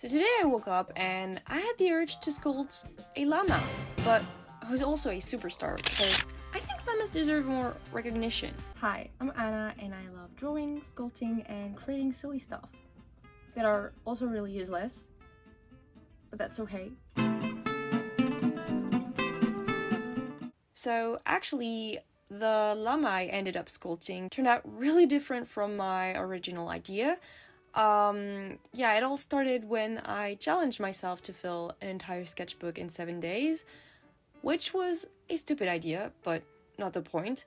So today I woke up and I had the urge to sculpt a llama, but who's also a superstar because I think llamas deserve more recognition. Hi, I'm Anna and I love drawing, sculpting and creating silly stuff that are also really useless, but that's okay. So actually, the llama I ended up sculpting turned out really different from my original idea. Yeah, it all started when I challenged myself to fill an entire sketchbook in 7 days, which was a stupid idea, but not the point.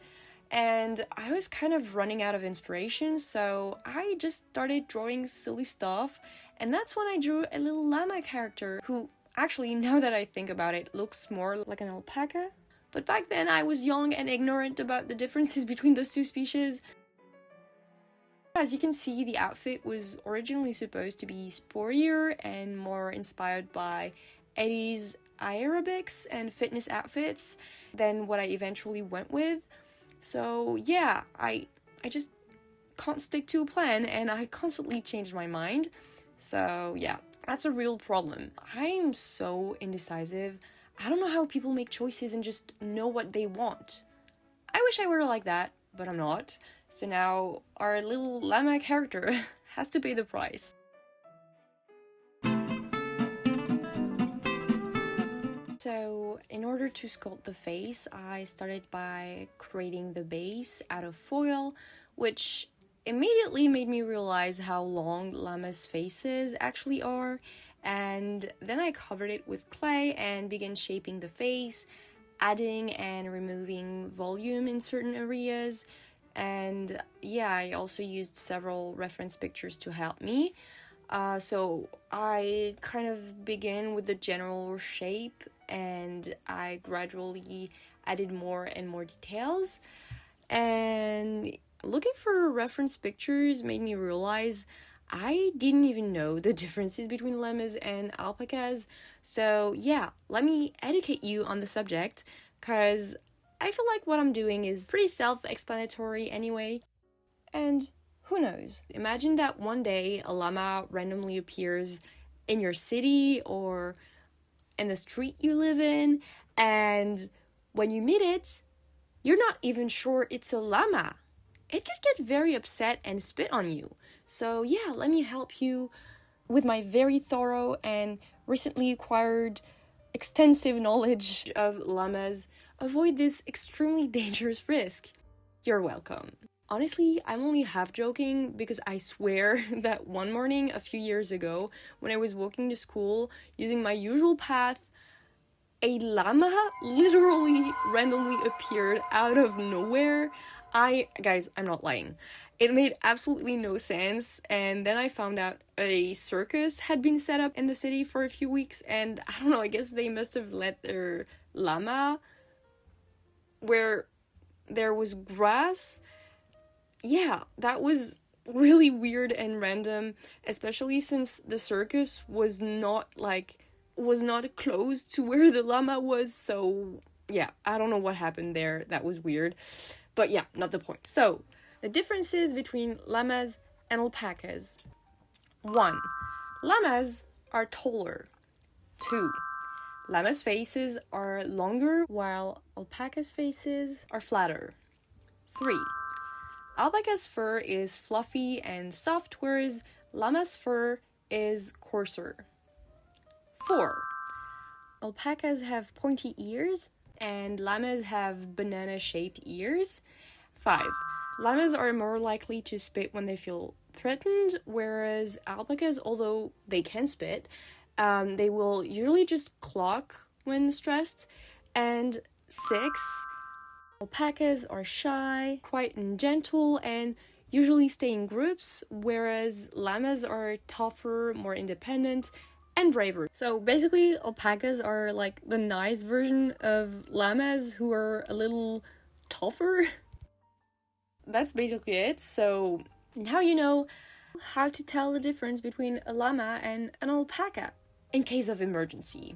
And I was kind of running out of inspiration, so I just started drawing silly stuff, and that's when I drew a little llama character who, actually, now that I think about it, looks more like an alpaca. But back then I was young and ignorant about the differences between those two species. As you can see, the outfit was originally supposed to be sportier and more inspired by 80s aerobics and fitness outfits than what I eventually went with. So yeah, I just can't stick to a plan and I constantly change my mind. So yeah, that's a real problem. I'm so indecisive. I don't know how people make choices and just know what they want. I wish I were like that, but I'm not. So now our little llama character has to pay the price. So in order to sculpt the face, I started by creating the base out of foil, which immediately made me realize how long llamas' faces actually are. And then I covered it with clay and began shaping the face, adding and removing volume in certain areas. And yeah, I also used several reference pictures to help me. So I kind of began with the general shape and I gradually added more and more details. And looking for reference pictures made me realize I didn't even know the differences between llamas and alpacas. So yeah, let me educate you on the subject, because I feel like what I'm doing is pretty self-explanatory anyway. And who knows? Imagine that one day a llama randomly appears in your city or in the street you live in, and when you meet it, you're not even sure it's a llama. It could get very upset and spit on you. So yeah, let me help you with my very thorough and recently acquired extensive knowledge of llamas avoid this extremely dangerous risk. You're welcome. Honestly, I'm only half joking because I swear that one morning a few years ago, when I was walking to school using my usual path, a llama literally randomly appeared out of nowhere. Guys, I'm not lying. It made absolutely no sense, and then I found out a circus had been set up in the city for a few weeks, and I don't know, I guess they must have let their llama where there was grass. Yeah, that was really weird and random, especially since the circus was not close to where the llama was. So yeah, I don't know what happened there. That was weird. But yeah, not the point. So, the differences between llamas and alpacas. 1. Llamas are taller. 2. Llamas' faces are longer while alpacas' faces are flatter. 3. Alpaca's fur is fluffy and soft, whereas llama's fur is coarser. 4. Alpacas have pointy ears and llamas have banana-shaped ears. 5. Llamas are more likely to spit when they feel threatened, whereas alpacas, although they can spit, they will usually just cluck when stressed. And 6. Alpacas are shy, quiet and gentle, and usually stay in groups, whereas llamas are tougher, more independent, and braver. So basically, alpacas are like the nice version of llamas who are a little tougher. That's basically it. So now you know how to tell the difference between a llama and an alpaca in case of emergency.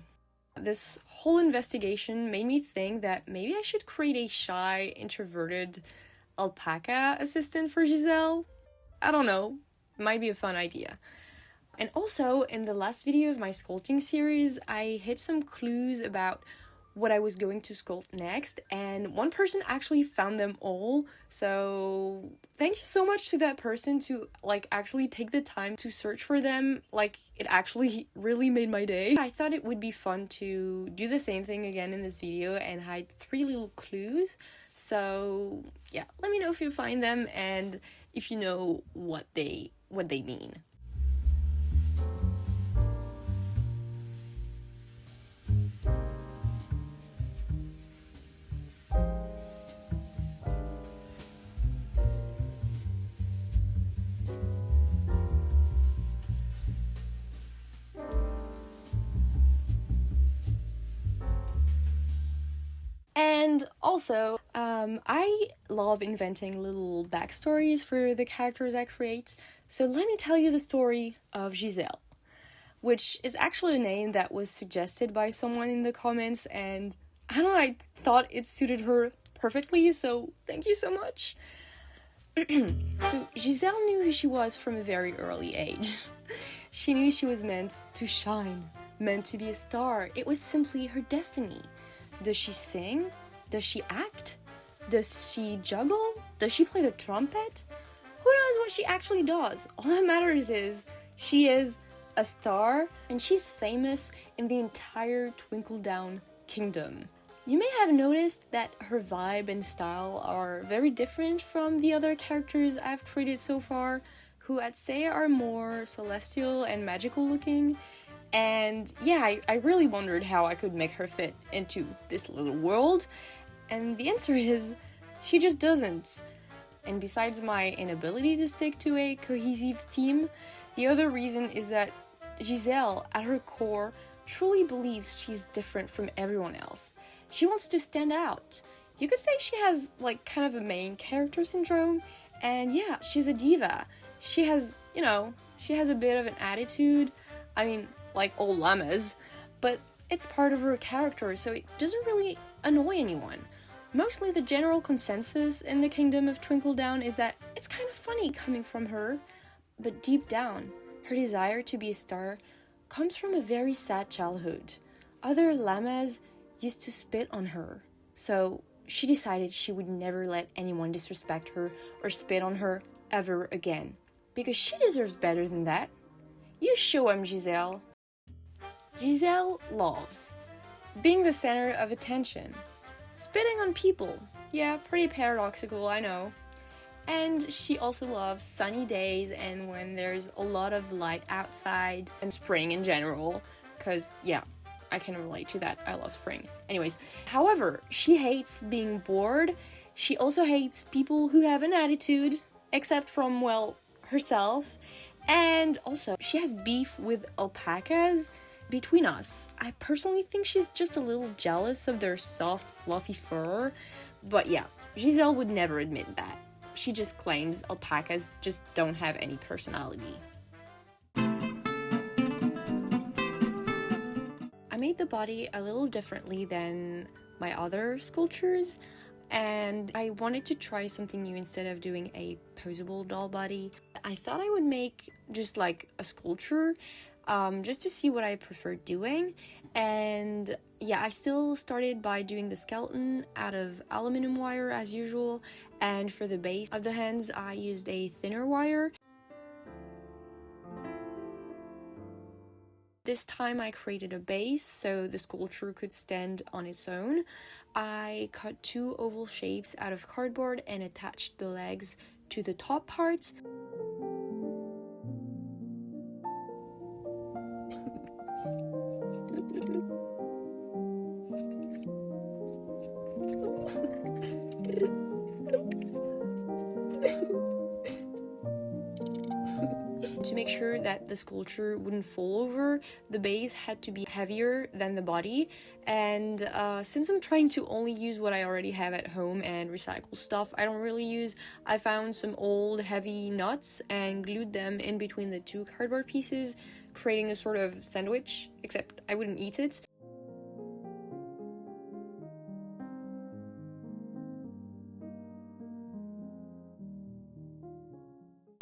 This whole investigation made me think that maybe I should create a shy, introverted alpaca assistant for Giselle. I don't know. Might be a fun idea. And also, in the last video of my sculpting series, I hid some clues about what I was going to sculpt next, and one person actually found them all, so thank you so much to that person to actually take the time to search for them. It actually really made my day. I thought it would be fun to do the same thing again in this video and hide 3 little clues. So yeah, let me know if you find them and if you know what they mean. And also, I love inventing little backstories for the characters I create, so let me tell you the story of Giselle, which is actually a name that was suggested by someone in the comments, and I don't know, I thought it suited her perfectly, so thank you so much. So Giselle knew who she was from a very early age. She knew she was meant to shine, meant to be a star. It was simply her destiny. Does she sing? Does she act? Does she juggle? Does she play the trumpet? Who knows what she actually does? All that matters is she is a star, and she's famous in the entire Twinkle Down kingdom. You may have noticed that her vibe and style are very different from the other characters I've created so far, who I'd say are more celestial and magical looking. And yeah, I really wondered how I could make her fit into this little world, and the answer is, she just doesn't. And besides my inability to stick to a cohesive theme, the other reason is that Giselle, at her core, truly believes she's different from everyone else. She wants to stand out. You could say she has kind of a main character syndrome, and yeah, she's a diva. She has a bit of an attitude. I mean, like all llamas, but it's part of her character, so it doesn't really annoy anyone. Mostly the general consensus in the kingdom of Twinkle Down is that it's kind of funny coming from her, but deep down, her desire to be a star comes from a very sad childhood. Other llamas used to spit on her, so she decided she would never let anyone disrespect her or spit on her ever again, because she deserves better than that. You show 'em, Giselle. Giselle loves being the center of attention, spitting on people. Yeah, pretty paradoxical, I know. And she also loves sunny days and when there's a lot of light outside, and spring in general, because yeah, I can relate to that. I love spring. Anyways, however, she hates being bored. She also hates people who have an attitude, except from, well, herself. And also, she has beef with alpacas. Between us, I personally think she's just a little jealous of their soft, fluffy fur. But yeah, Giselle would never admit that. She just claims alpacas just don't have any personality. I made the body a little differently than my other sculptures, and I wanted to try something new. Instead of doing a posable doll body, I thought I would make just like a sculpture, just to see what I prefer doing. And yeah, I still started by doing the skeleton out of aluminum wire as usual, and for the base of the hands I used a thinner wire. This time I created a base so the sculpture could stand on its own. I cut 2 oval shapes out of cardboard and attached the legs to the top part. To make sure that the sculpture wouldn't fall over, the base had to be heavier than the body, and since I'm trying to only use what I already have at home and recycle stuff I don't really use, I found some old heavy nuts and glued them in between the 2 cardboard pieces, creating a sort of sandwich, except I wouldn't eat it.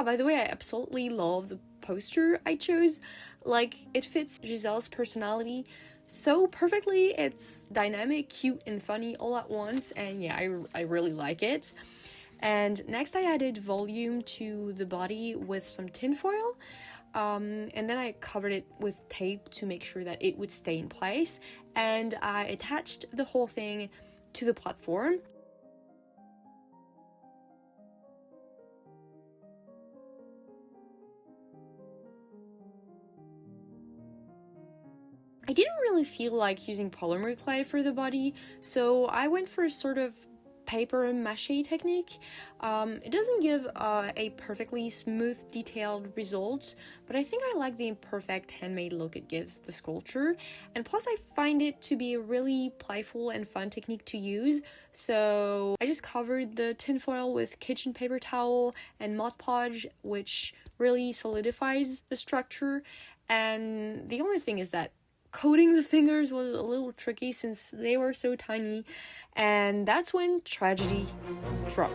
By the way, I absolutely love the poster I chose. Like, it fits Giselle's personality so perfectly. It's dynamic, cute, and funny all at once, and yeah, I really like it. And next I added volume to the body with some tinfoil. And then I covered it with tape to make sure that it would stay in place, and I attached the whole thing to the platform. I didn't really feel like using polymer clay for the body, so I went for a sort of paper mache technique. It doesn't give a perfectly smooth, detailed result, but I think I like the imperfect handmade look it gives the sculpture, and plus I find it to be a really playful and fun technique to use. So I just covered the tinfoil with kitchen paper towel and Mod Podge, which really solidifies the structure. And the only thing is that coating the fingers was a little tricky since they were so tiny, and that's when tragedy struck.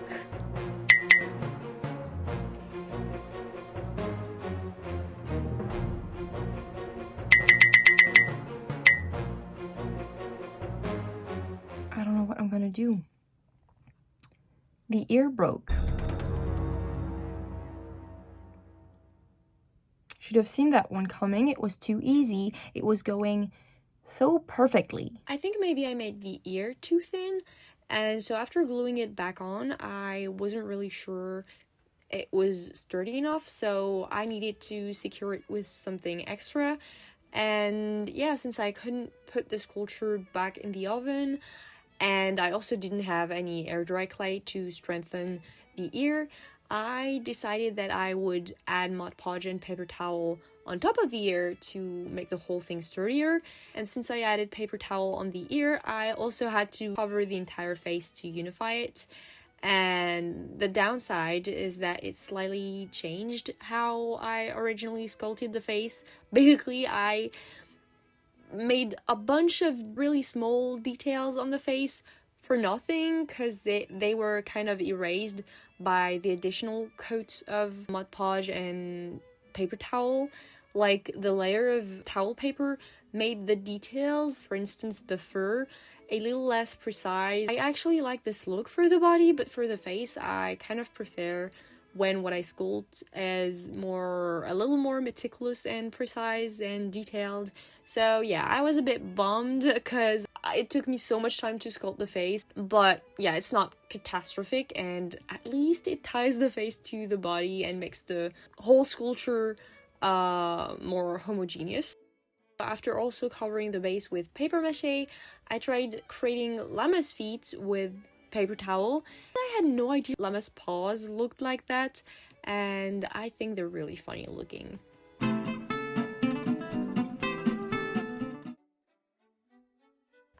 I don't know what I'm gonna do. The ear broke. Should have seen that one coming. It was too easy. It was going so perfectly. I think maybe I made the ear too thin, and so after gluing it back on, I wasn't really sure it was sturdy enough, so I needed to secure it with something extra. And yeah, since I couldn't put the sculpture back in the oven, and I also didn't have any air dry clay to strengthen the ear, I decided that I would add Mod Podge and paper towel on top of the ear to make the whole thing sturdier. And since I added paper towel on the ear, I also had to cover the entire face to unify it. And the downside is that it slightly changed how I originally sculpted the face. Basically, I made a bunch of really small details on the face for nothing, because they were kind of erased by the additional coats of Mod Podge and paper towel. Like, the layer of towel paper made the details, for instance the fur, a little less precise. I actually like this look for the body, but for the face I kind of prefer when what I sculpt is a little more meticulous and precise and detailed. So yeah, I was a bit bummed because it took me so much time to sculpt the face, but yeah, it's not catastrophic, and at least it ties the face to the body and makes the whole sculpture more homogeneous. After also covering the base with paper mache, I tried creating llama's feet with paper towel. I had no idea llama's paws looked like that, and I think they're really funny looking.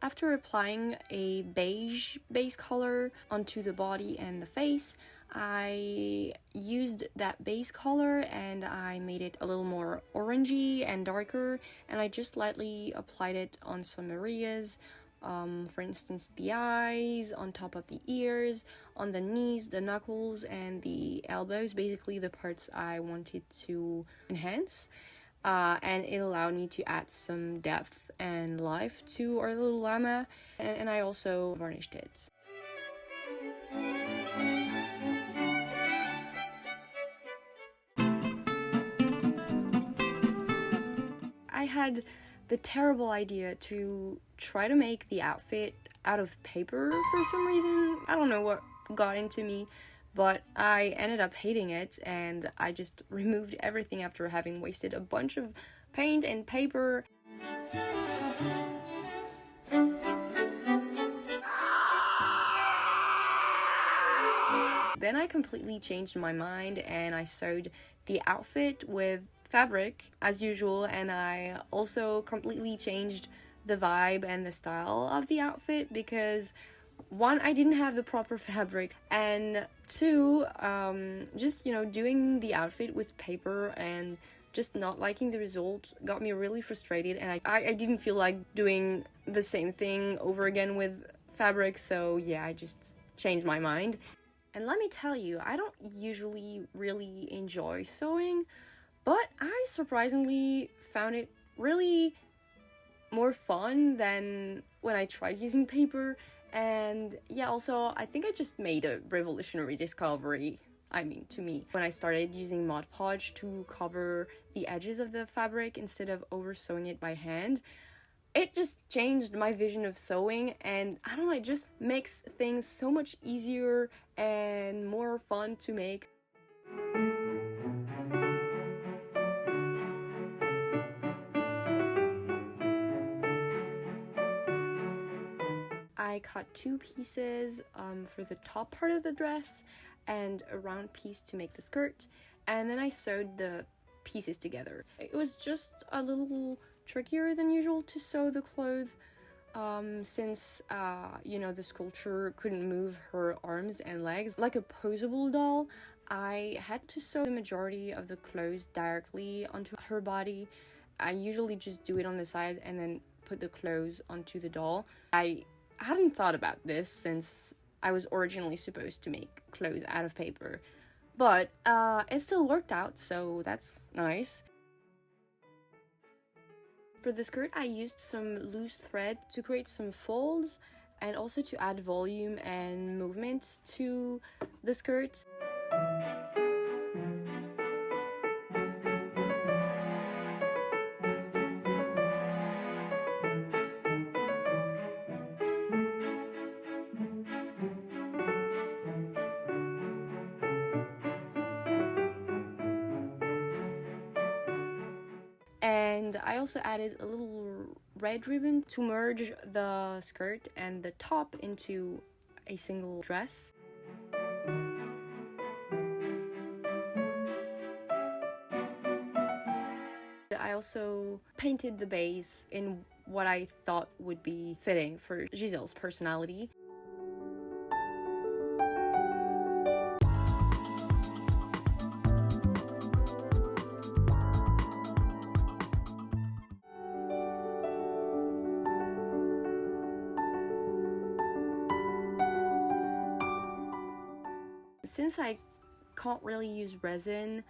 After applying a beige base color onto the body and the face, I used that base color and I made it a little more orangey and darker, and I just lightly applied it on some areas. For instance, the eyes, on top of the ears, on the knees, the knuckles, and the elbows, basically the parts I wanted to enhance. And it allowed me to add some depth and life to our little llama, and I also varnished it. I had the terrible idea to try to make the outfit out of paper for some reason. I don't know what got into me, but I ended up hating it, and I just removed everything after having wasted a bunch of paint and paper. Then I completely changed my mind and I sewed the outfit with fabric as usual, and I also completely changed the vibe and the style of the outfit because one, I didn't have the proper fabric, and two, just, doing the outfit with paper and just not liking the result got me really frustrated, and I didn't feel like doing the same thing over again with fabric, so yeah, I just changed my mind. And let me tell you, I don't usually really enjoy sewing, but I surprisingly found it really more fun than when I tried using paper. And yeah, also I think I just made a revolutionary discovery, I mean, to me, when I started using Mod Podge to cover the edges of the fabric instead of over sewing it by hand. It just changed my vision of sewing, and I don't know, it just makes things so much easier and more fun to make. I cut 2 pieces for the top part of the dress and a round piece to make the skirt, and then I sewed the pieces together. It was just a little trickier than usual to sew the clothes since you know, the sculpture couldn't move her arms and legs like a posable doll. I had to sew the majority of the clothes directly onto her body. I usually just do it on the side and then put the clothes onto the doll. I hadn't thought about this since I was originally supposed to make clothes out of paper, but it still worked out, so that's nice. For the skirt, I used some loose thread to create some folds and also to add volume and movement to the skirt. And I also added a little red ribbon to merge the skirt and the top into a single dress. I also painted the base in what I thought would be fitting for Giselle's personality. Since I can't really use resin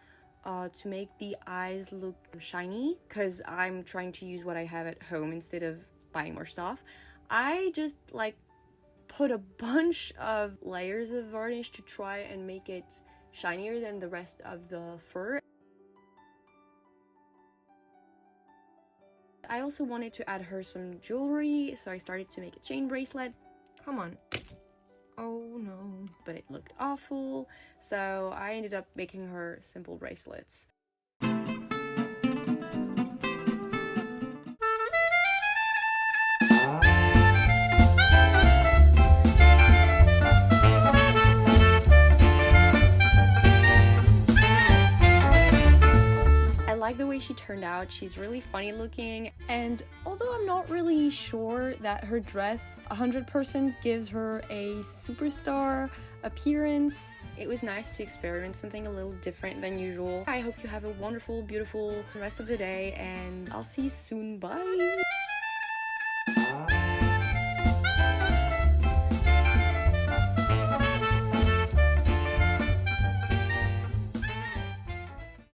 to make the eyes look shiny, because I'm trying to use what I have at home instead of buying more stuff, I just like put a bunch of layers of varnish to try and make it shinier than the rest of the fur. I also wanted to add her some jewelry, so I started to make a chain bracelet. Come on. Oh no. But it looked awful, so I ended up making her simple bracelets. I like the way she turned out. She's really funny looking, and although I'm not really sure that her dress 100% gives her a superstar appearance, it was nice to experiment something a little different than usual. I hope you have a wonderful, beautiful rest of the day, and I'll see you soon. Bye!